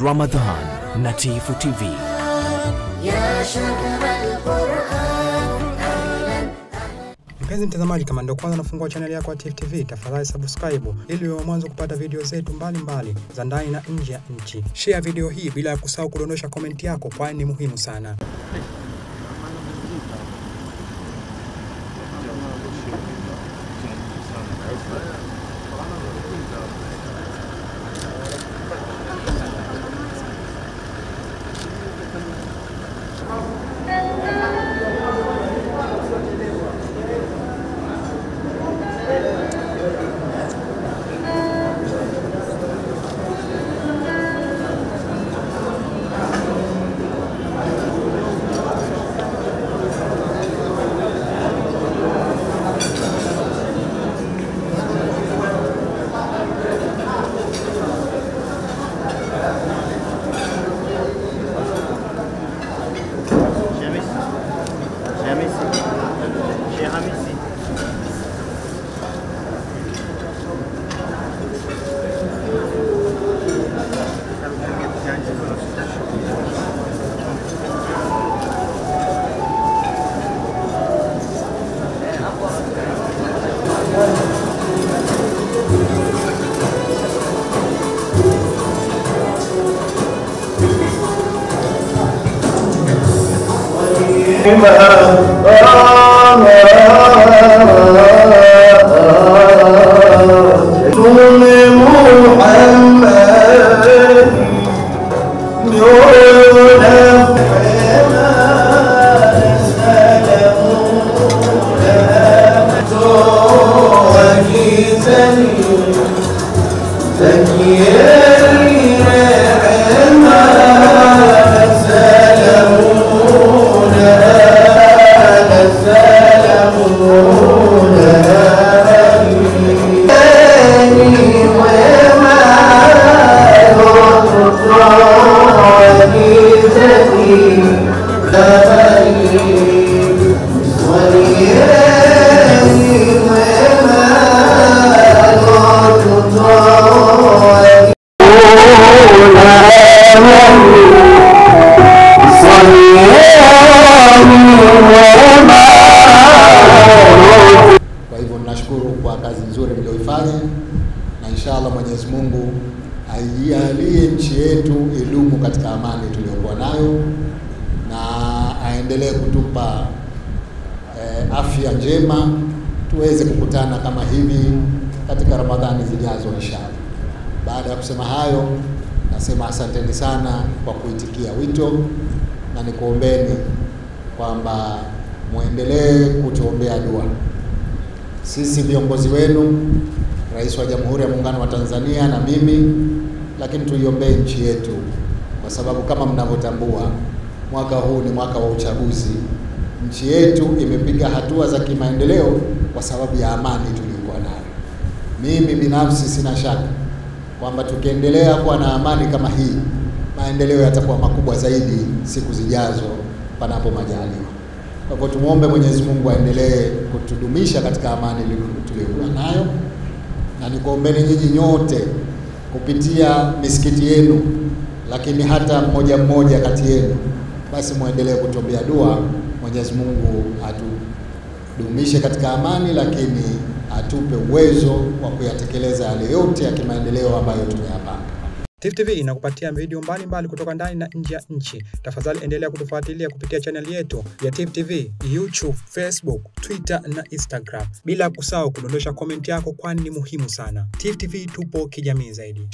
Ramadhan na Tifu TV. Mpenzi mtazamaji, kama ndio kwanza nafungua channel yako ya Tifu TV, tafadhali subscribe ili uwe mwanzo kupata video zetu mbalimbali za ndani na nje ya nchi. Share video hii bila ya kusahau kudondosha comment yako, kwani ni muhimu sana. Kwa hivyo nashukuru kwa kazi nzuri mlioifanya, na inshallah Mwenyezi Mungu aijalie nchi yetu idumu katika amani tuliyokuwa nayo, na aendelee kutupa afya njema, tuweze kukutana kama hivi katika Ramadhani zijazo inshallah. Baada ya kusema hayo, nasema asanteni sana kwa kuitikia wito, na nikuombeni kwamba muendelee kutuombea dua. Sisi viongozi wenu, Rais wa Jamhuri ya Muungano wa Tanzania na mimi, lakini tuiombee nchi yetu, kwa sababu kama mnavyotambua mwaka huu ni mwaka wa uchaguzi. Nchi yetu imepiga hatua za kimaendeleo kwa sababu ya amani tuliyokuwa nayo. Mimi binafsi sina shaka kwamba tukiendelea kuwa na amani kama hii, maendeleo yatakuwa makubwa zaidi siku zijazo panapo majaliwa. Kwa hivyo tumuombe Mwenyezi Mungu aendelee kutudumisha katika amani tuliyokuwa nayo, na nikuombeni nyinyi nyote kupitia misikiti yenu, lakini hata mmoja mmoja kati yenu, basi muendelee kutuombea dua. Mwenyezi Mungu atudumishe katika amani, lakini atupe uwezo wa kuyatekeleza yale yote ya kimaendeleo ambayo tumeyapanga. Tifu TV inakupatia video mbalimbali kutoka ndani na nje ya nchi. Tafadhali endelea kutufuatilia kupitia channel yetu ya Tifu TV, YouTube, Facebook, Twitter na Instagram. Bila kusahau kudondosha comment yako, kwani ni muhimu sana. Tifu TV, tupo kijamii zaidi.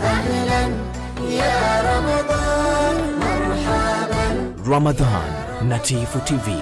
Ramadhan na Tifu TV.